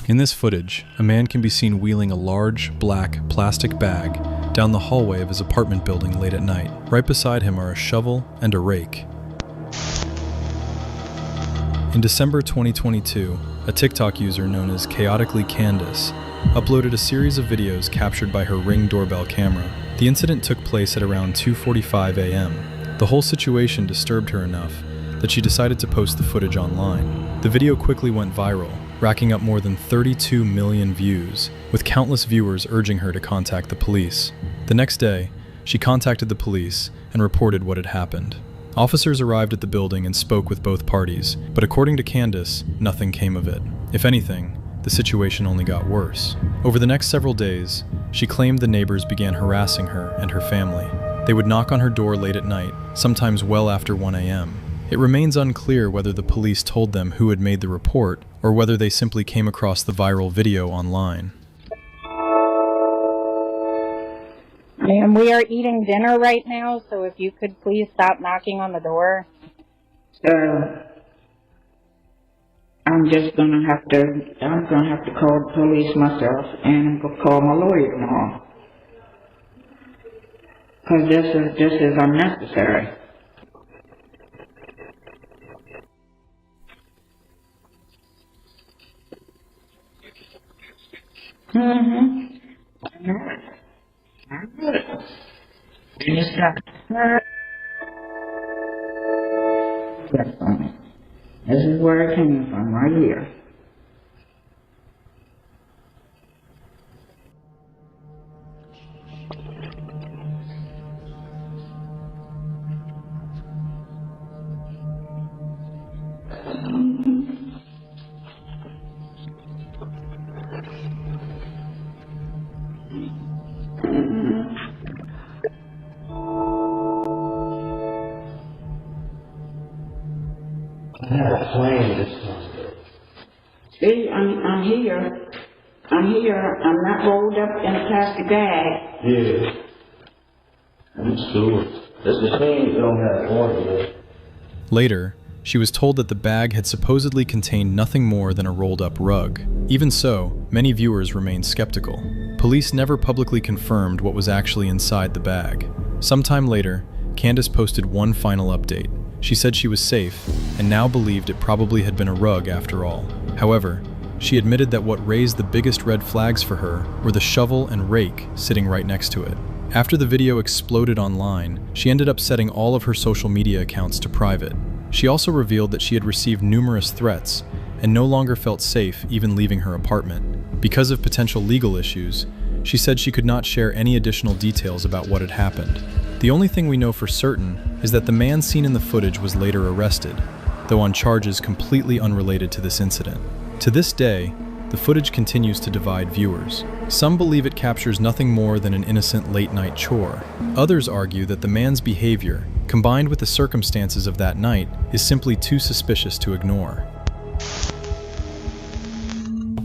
In this footage, a man can be seen wheeling a large, black, plastic bag down the hallway of his apartment building late at night. Right beside him are a shovel and a rake. In December 2022, a TikTok user known as Chaotically Candace uploaded a series of videos captured by her Ring doorbell camera. The incident took place at around 2:45 a.m. The whole situation disturbed her enough that she decided to post the footage online. The video quickly went viral, racking up more than 32 million views, with countless viewers urging her to contact the police. The next day, she contacted the police and reported what had happened. Officers arrived at the building and spoke with both parties, but according to Candace, nothing came of it. If anything, the situation only got worse. Over the next several days, she claimed the neighbors began harassing her and her family. They would knock on her door late at night, sometimes well after 1 a.m. It remains unclear whether the police told them who had made the report or whether they simply came across the viral video online. Ma'am, we are eating dinner right now, so if you could please stop knocking on the door. I'm gonna have to call the police myself, and I'm gonna call my lawyer tomorrow. Because this is unnecessary. This is where it came from, right here. I have a plan this time. See, I'm here. I'm not rolled up in a plastic bag. Yeah. I'm sure. That's the thing you don't have order with. Later, she was told that the bag had supposedly contained nothing more than a rolled-up rug. Even so, many viewers remained skeptical. Police never publicly confirmed what was actually inside the bag. Sometime later, Candace posted one final update. She said she was safe, and now believed it probably had been a rug after all. However, she admitted that what raised the biggest red flags for her were the shovel and rake sitting right next to it. After the video exploded online, she ended up setting all of her social media accounts to private. She also revealed that she had received numerous threats and no longer felt safe even leaving her apartment. Because of potential legal issues, she said she could not share any additional details about what had happened. The only thing we know for certain is that the man seen in the footage was later arrested, though on charges completely unrelated to this incident. To this day, the footage continues to divide viewers. Some believe it captures nothing more than an innocent late-night chore. Others argue that the man's behavior, combined with the circumstances of that night, is simply too suspicious to ignore.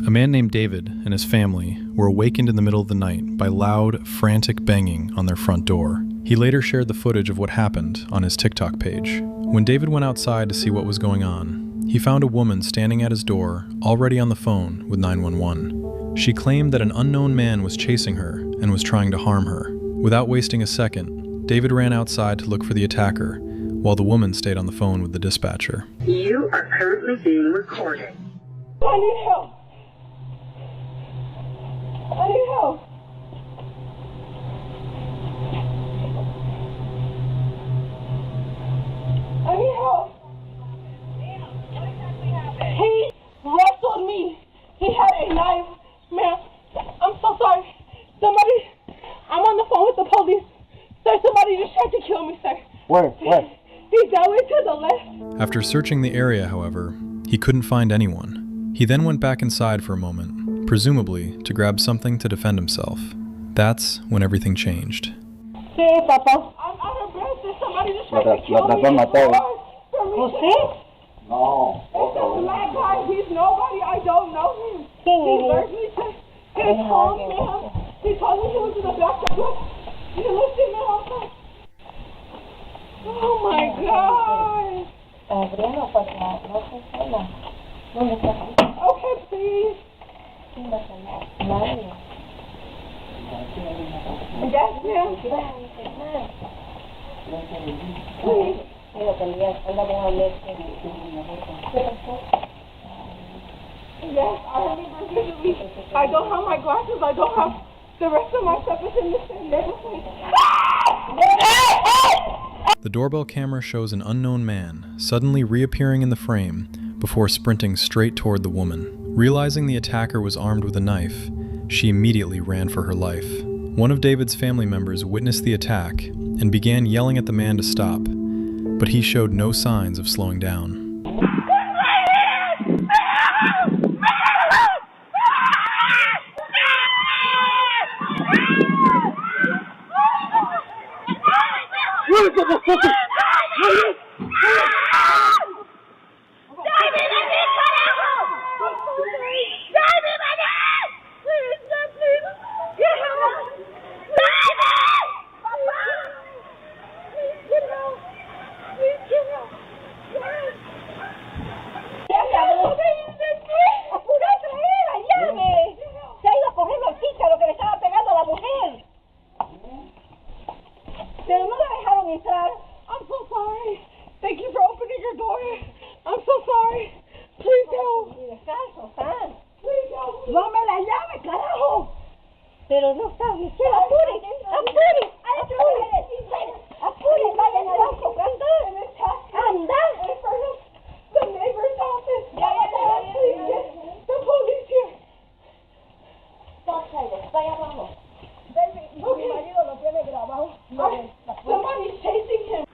A man named David and his family were awakened in the middle of the night by loud, frantic banging on their front door. He later shared the footage of what happened on his TikTok page. When David went outside to see what was going on, he found a woman standing at his door, already on the phone with 911. She claimed that an unknown man was chasing her and was trying to harm her. Without wasting a second, David ran outside to look for the attacker, while the woman stayed on the phone with the dispatcher. You are currently being recorded. I need help. I need help. I need help. He wrestled me. He had a knife. Ma'am, I'm so sorry. I'm on the phone with the police. Sir, somebody just tried to kill me, sir. Where? He's that way to the left. After searching the area, however, he couldn't find anyone. He then went back inside for a moment, presumably to grab something to defend himself. That's when everything changed. Sí, papá. I'm out of breath. Somebody just tried to kill me. Who's this? No. It's a black guy. He's nobody. I don't know him. He left me to his home, ma'am. He told me he was in the back. You listen, ma'am. Oh my God. Okay, please. Yes, ma'am. Please. Yes, I remember vividly. I don't have my glasses. I don't have the rest of my stuff is in the same neighborhood. The doorbell camera shows an unknown man suddenly reappearing in the frame before sprinting straight toward the woman. Realizing the attacker was armed with a knife, she immediately ran for her life. One of David's family members witnessed the attack and began yelling at the man to stop, but he showed no signs of slowing down. I'm so sorry. Thank you for opening your door. I'm so sorry. Please help. Please help. ¡Dame la llave, carajo! Pero no está, Michelle, apure, apure, apure, vayan al banco, anda, anda. The neighbor's office. Please get the police here. Vaya, vamos. Mi marido lo tiene grabado. Somebody's chasing him.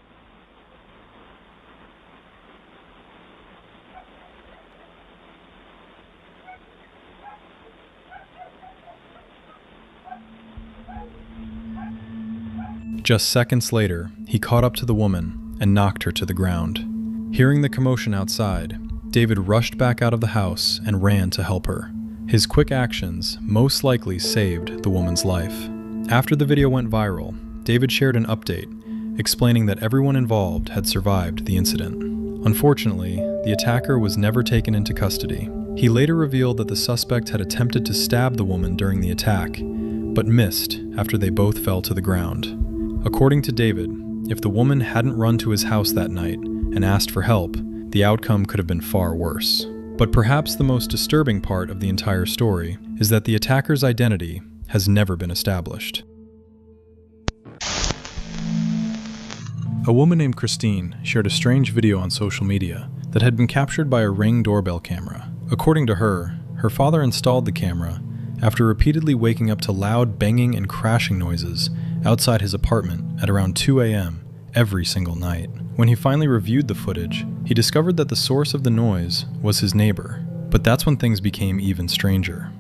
Just seconds later, he caught up to the woman and knocked her to the ground. Hearing the commotion outside, David rushed back out of the house and ran to help her. His quick actions most likely saved the woman's life. After the video went viral, David shared an update explaining that everyone involved had survived the incident. Unfortunately, the attacker was never taken into custody. He later revealed that the suspect had attempted to stab the woman during the attack, but missed after they both fell to the ground. According to David, if the woman hadn't run to his house that night and asked for help, the outcome could have been far worse. But perhaps the most disturbing part of the entire story is that the attacker's identity has never been established. A woman named Christine shared a strange video on social media that had been captured by a Ring doorbell camera. According to her, her father installed the camera after repeatedly waking up to loud banging and crashing noises outside his apartment at around 2 a.m. every single night. When he finally reviewed the footage, he discovered that the source of the noise was his neighbor. But that's when things became even stranger.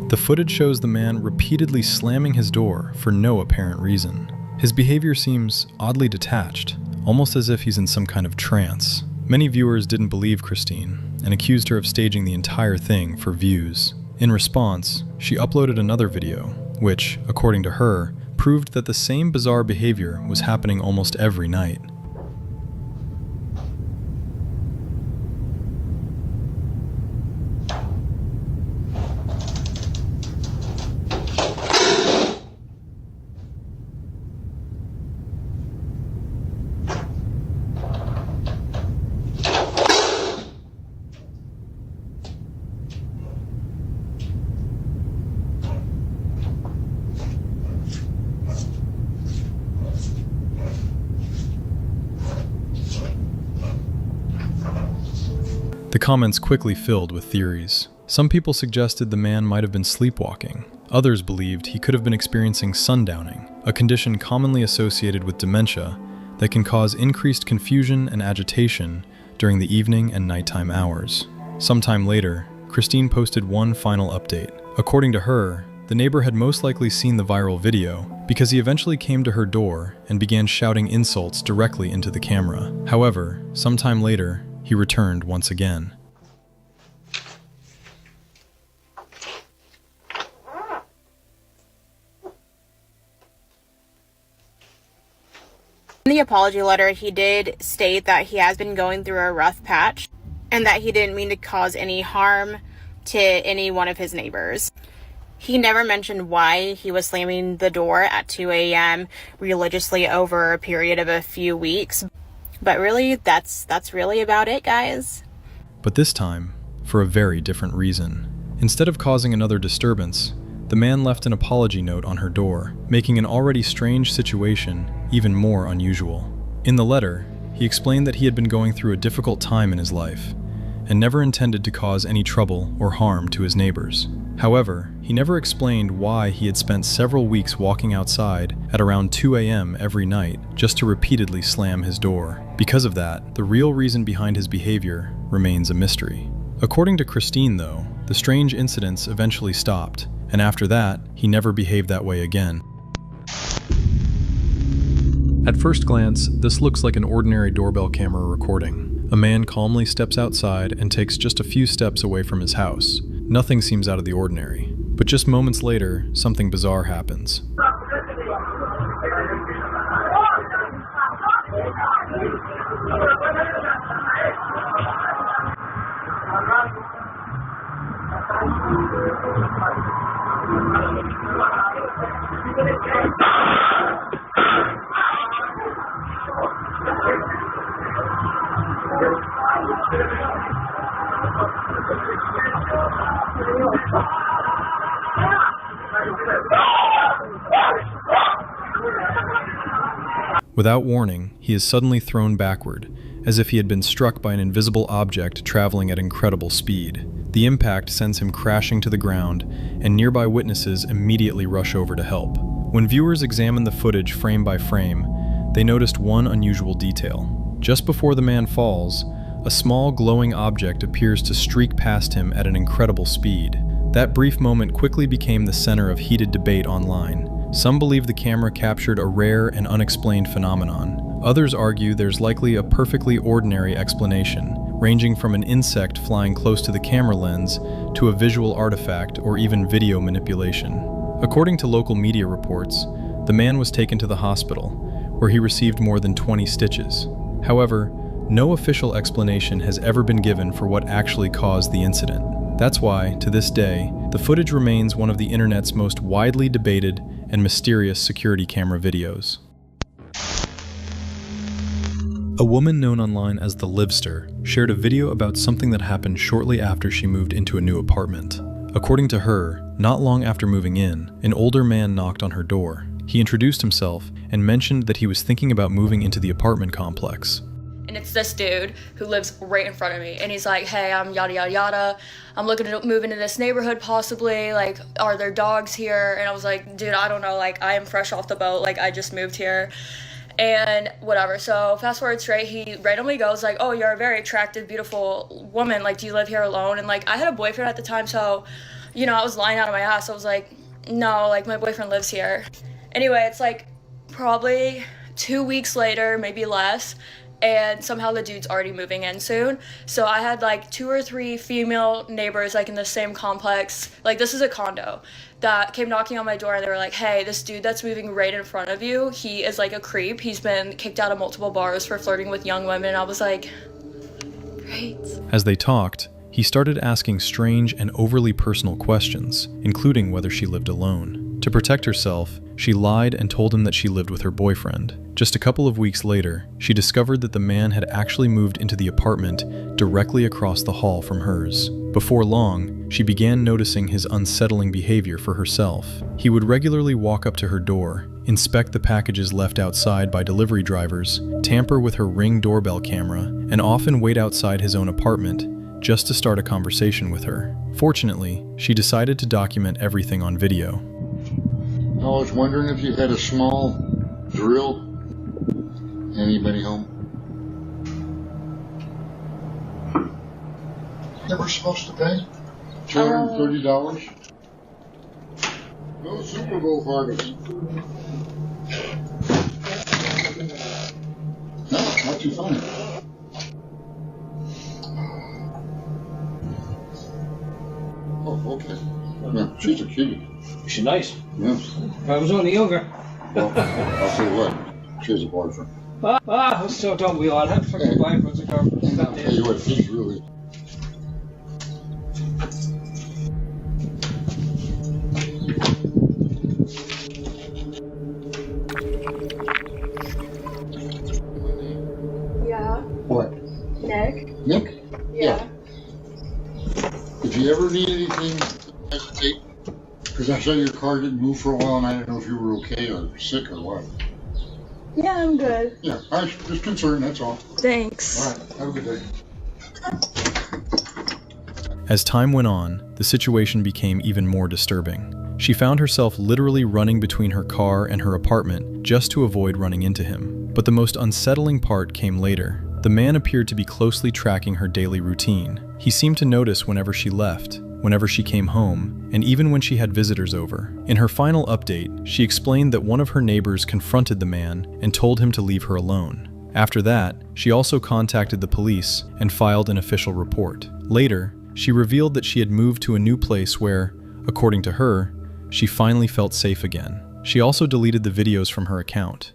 The footage shows the man repeatedly slamming his door for no apparent reason. His behavior seems oddly detached, almost as if he's in some kind of trance. Many viewers didn't believe Christine and accused her of staging the entire thing for views. In response, she uploaded another video, which, according to her, proved that the same bizarre behavior was happening almost every night. The comments quickly filled with theories. Some people suggested the man might have been sleepwalking. Others believed he could have been experiencing sundowning, a condition commonly associated with dementia that can cause increased confusion and agitation during the evening and nighttime hours. Sometime later, Christine posted one final update. According to her, the neighbor had most likely seen the viral video because he eventually came to her door and began shouting insults directly into the camera. However, sometime later, he returned once again. In the apology letter, he did state that he has been going through a rough patch and that he didn't mean to cause any harm to any one of his neighbors. He never mentioned why he was slamming the door at 2 a.m. religiously over a period of a few weeks. But really, that's really about it, guys. But this time, for a very different reason. Instead of causing another disturbance, the man left an apology note on her door, making an already strange situation even more unusual. In the letter, he explained that he had been going through a difficult time in his life and never intended to cause any trouble or harm to his neighbors. However, he never explained why he had spent several weeks walking outside at around 2 a.m. every night just to repeatedly slam his door. Because of that, the real reason behind his behavior remains a mystery. According to Christine, though, the strange incidents eventually stopped, and after that, he never behaved that way again. At first glance, this looks like an ordinary doorbell camera recording. A man calmly steps outside and takes just a few steps away from his house. Nothing seems out of the ordinary. But just moments later, something bizarre happens. Without warning, he is suddenly thrown backward, as if he had been struck by an invisible object traveling at incredible speed. The impact sends him crashing to the ground, and nearby witnesses immediately rush over to help. When viewers examine the footage frame by frame, they noticed one unusual detail. Just before the man falls, a small glowing object appears to streak past him at an incredible speed. That brief moment quickly became the center of heated debate online. Some believe the camera captured a rare and unexplained phenomenon. Others argue there's likely a perfectly ordinary explanation, ranging from an insect flying close to the camera lens to a visual artifact or even video manipulation. According to local media reports, the man was taken to the hospital, where he received more than 20 stitches. However, no official explanation has ever been given for what actually caused the incident. That's why, to this day, the footage remains one of the internet's most widely debated and mysterious security camera videos. A woman known online as the Livester shared a video about something that happened shortly after she moved into a new apartment. According to her, not long after moving in, an older man knocked on her door. He introduced himself and mentioned that he was thinking about moving into the apartment complex. And it's this dude who lives right in front of me. And he's like, hey, I'm yada, yada, yada. I'm looking to move into this neighborhood possibly. Like, are there dogs here? And I was like, dude, I don't know. Like, I am fresh off the boat. Like, I just moved here. And whatever. So fast forward straight, he randomly goes like, oh, you're a very attractive, beautiful woman. Like, do you live here alone? And like, I had a boyfriend at the time. So, you know, I was lying out of my ass. I was like, no, like my boyfriend lives here. Anyway, it's like probably 2 weeks later, maybe less. And somehow the dude's already moving in soon. So I had like 2 or 3 female neighbors like in the same complex. Like, this is a condo that came knocking on my door and they were like, hey, this dude that's moving right in front of you, he is like a creep. He's been kicked out of multiple bars for flirting with young women. I was like, great. As they talked, he started asking strange and overly personal questions, including whether she lived alone. To protect herself, she lied and told him that she lived with her boyfriend. Just a couple of weeks later, she discovered that the man had actually moved into the apartment directly across the hall from hers. Before long, she began noticing his unsettling behavior for herself. He would regularly walk up to her door, inspect the packages left outside by delivery drivers, tamper with her Ring doorbell camera, and often wait outside his own apartment, just to start a conversation with her. Fortunately, she decided to document everything on video. I was wondering if you had a small drill. Anybody home? Never supposed to pay? $230? No Super Bowl parties. No, not too funny. Oh, okay. Yeah, she's a cutie. Is she nice? Yeah. If I was only younger. Well, I'll tell you what. She has a boyfriend. So don't we all have fucking boyfriends and girlfriends? And I'll tell you what, he's really... Yeah. What? Nick? Nick? Yeah. If you ever need anything, hesitate. Because I saw your car didn't move for a while and I didn't know if you were okay or sick or what. Yeah, I'm good. Yeah, I was just concerned, that's all. Thanks. All right, have a good day. As time went on, the situation became even more disturbing. She found herself literally running between her car and her apartment just to avoid running into him. But the most unsettling part came later. The man appeared to be closely tracking her daily routine. He seemed to notice whenever she left, whenever she came home, and even when she had visitors over. In her final update, she explained that one of her neighbors confronted the man and told him to leave her alone. After that, she also contacted the police and filed an official report. Later, she revealed that she had moved to a new place where, according to her, she finally felt safe again. She also deleted the videos from her account.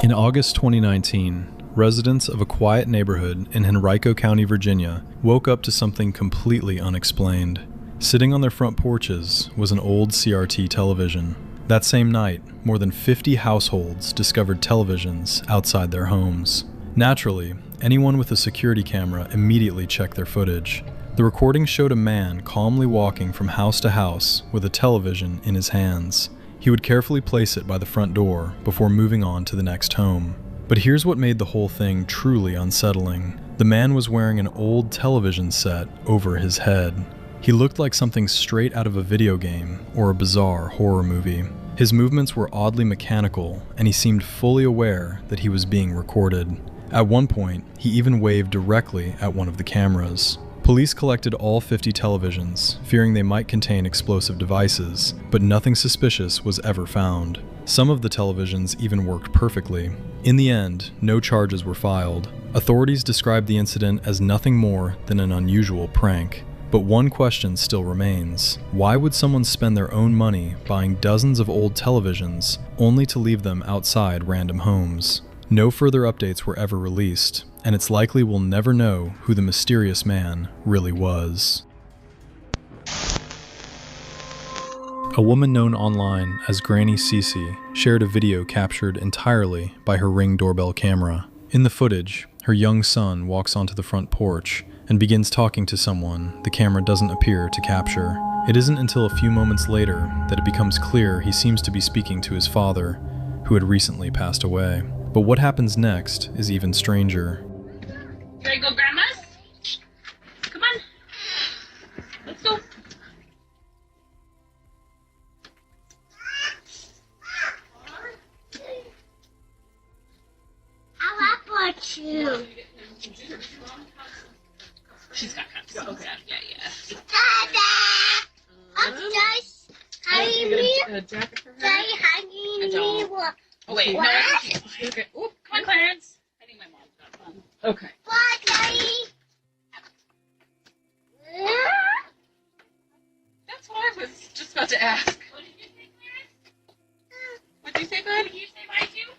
In August 2019, residents of a quiet neighborhood in Henrico County, Virginia, woke up to something completely unexplained. Sitting on their front porches was an old CRT television. That same night, more than 50 households discovered televisions outside their homes. Naturally, anyone with a security camera immediately checked their footage. The recording showed a man calmly walking from house to house with a television in his hands. He would carefully place it by the front door before moving on to the next home. But here's what made the whole thing truly unsettling. The man was wearing an old television set over his head. He looked like something straight out of a video game or a bizarre horror movie. His movements were oddly mechanical, and he seemed fully aware that he was being recorded. At one point, he even waved directly at one of the cameras. Police collected all 50 televisions, fearing they might contain explosive devices, but nothing suspicious was ever found. Some of the televisions even worked perfectly. In the end, no charges were filed. Authorities described the incident as nothing more than an unusual prank. But one question still remains. Why would someone spend their own money buying dozens of old televisions only to leave them outside random homes? No further updates were ever released, and it's likely we'll never know who the mysterious man really was. A woman known online as Granny Cece shared a video captured entirely by her Ring doorbell camera. In the footage, her young son walks onto the front porch and begins talking to someone the camera doesn't appear to capture. It isn't until a few moments later that it becomes clear he seems to be speaking to his father, who had recently passed away. But what happens next is even stranger. Should I go, Grandma's? Come on. Let's go. I want you. She's got cups. Okay. Yeah. Dada! I'm just hanging me. Hanging me. Oh, wait. What? No, okay. Ooh, come on, Clarence. I think my mom's got one. Okay. What, Daddy? That's what I was just about to ask. What did you say, Clarence? What did you say, bud? Did you say bye too?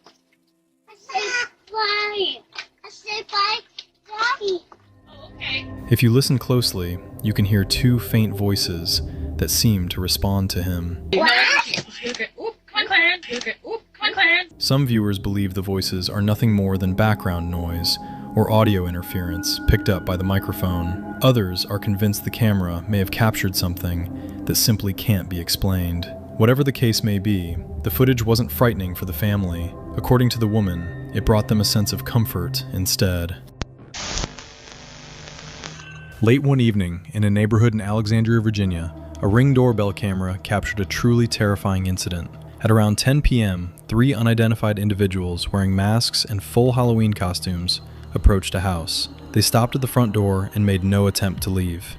I said bye. I said bye, Daddy. Oh, okay. If you listen closely, you can hear two faint voices that seem to respond to him. What? Okay. Ooh, come on, Clarence. Okay. Ooh, come on, Clarence. Some viewers believe the voices are nothing more than background noise or audio interference picked up by the microphone. Others are convinced the camera may have captured something that simply can't be explained. Whatever the case may be, the footage wasn't frightening for the family. According to the woman, it brought them a sense of comfort instead. Late one evening, in a neighborhood in Alexandria, Virginia, a Ring doorbell camera captured a truly terrifying incident. At around 10 p.m., 3 unidentified individuals wearing masks and full Halloween costumes approached a house. They stopped at the front door and made no attempt to leave.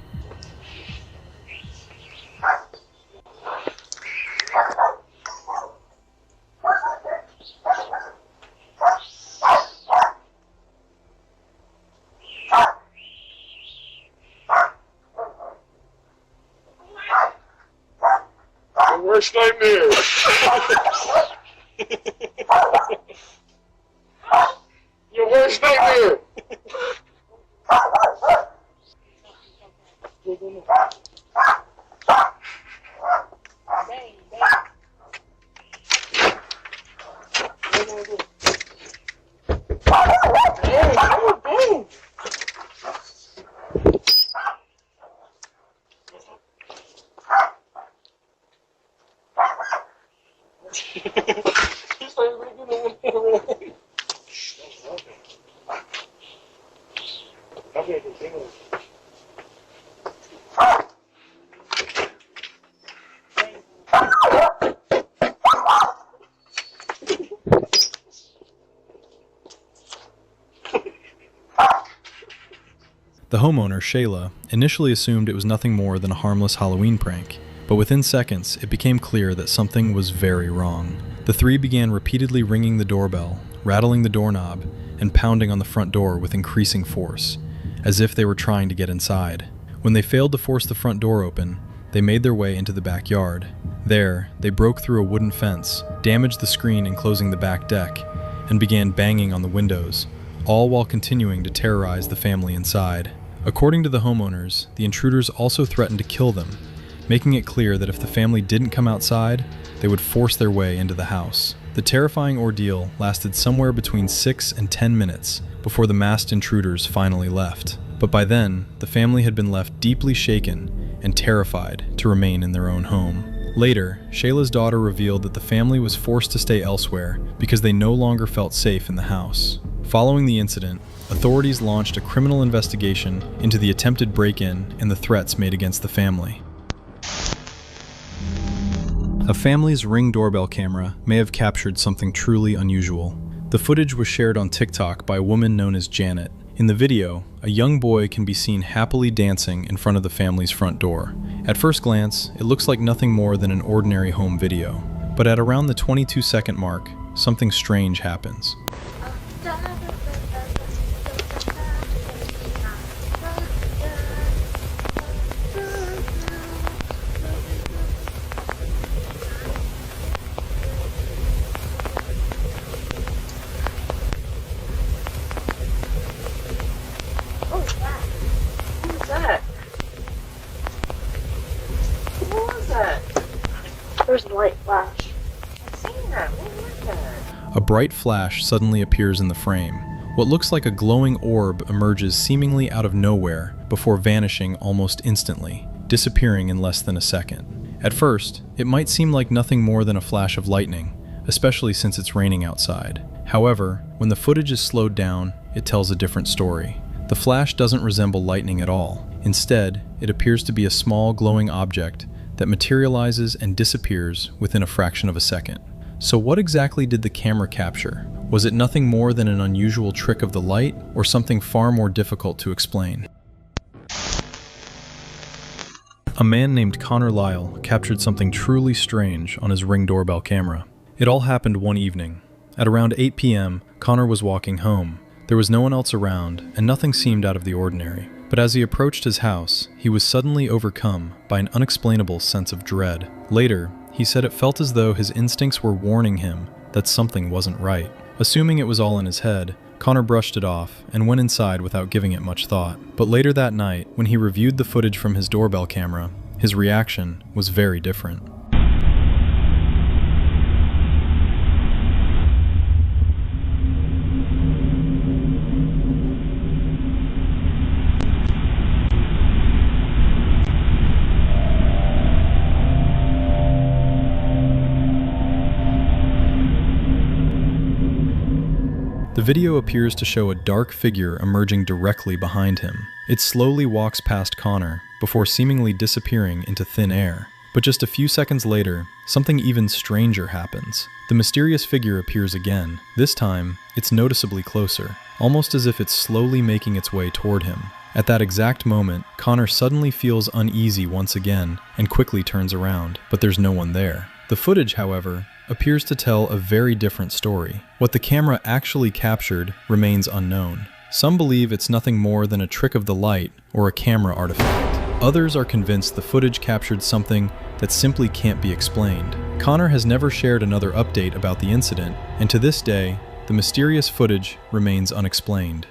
Worst nightmare. Your worst nightmare. The homeowner, Shayla, initially assumed it was nothing more than a harmless Halloween prank, but within seconds, it became clear that something was very wrong. The 3 began repeatedly ringing the doorbell, rattling the doorknob, and pounding on the front door with increasing force, as if they were trying to get inside. When they failed to force the front door open, they made their way into the backyard. There, they broke through a wooden fence, damaged the screen enclosing the back deck, and began banging on the windows, all while continuing to terrorize the family inside. According to the homeowners, the intruders also threatened to kill them, making it clear that if the family didn't come outside, they would force their way into the house. The terrifying ordeal lasted somewhere between 6 and 10 minutes before the masked intruders finally left. But by then, the family had been left deeply shaken and terrified to remain in their own home. Later, Shayla's daughter revealed that the family was forced to stay elsewhere because they no longer felt safe in the house. Following the incident, authorities launched a criminal investigation into the attempted break-in and the threats made against the family. A family's Ring doorbell camera may have captured something truly unusual. The footage was shared on TikTok by a woman known as Janet. In the video, a young boy can be seen happily dancing in front of the family's front door. At first glance, it looks like nothing more than an ordinary home video. But at around the 22-second mark, something strange happens. There's a light flash. I've seen that. What was that? A bright flash suddenly appears in the frame. What looks like a glowing orb emerges seemingly out of nowhere before vanishing almost instantly, disappearing in less than a second. At first, it might seem like nothing more than a flash of lightning, especially since it's raining outside. However, when the footage is slowed down, it tells a different story. The flash doesn't resemble lightning at all. Instead, it appears to be a small glowing object that materializes and disappears within a fraction of a second. So what exactly did the camera capture? Was it nothing more than an unusual trick of the light, or something far more difficult to explain? A man named Connor Lyle captured something truly strange on his Ring doorbell camera. It all happened one evening. At around 8 p.m., Connor was walking home. There was no one else around, and nothing seemed out of the ordinary. But as he approached his house, he was suddenly overcome by an unexplainable sense of dread. Later, he said it felt as though his instincts were warning him that something wasn't right. Assuming it was all in his head, Connor brushed it off and went inside without giving it much thought. But later that night, when he reviewed the footage from his doorbell camera, his reaction was very different. The The video appears to show a dark figure emerging directly behind him. It slowly walks past Connor before seemingly disappearing into thin air. But just a few seconds later, something even stranger happens. The mysterious figure appears again. This time, it's noticeably closer, almost as if it's slowly making its way toward him. At that exact moment, Connor suddenly feels uneasy once again and quickly turns around, but there's no one there. The footage, however, appears to tell a very different story. What the camera actually captured remains unknown. Some believe it's nothing more than a trick of the light or a camera artifact. Others are convinced the footage captured something that simply can't be explained. Connor has never shared another update about the incident, and to this day, the mysterious footage remains unexplained.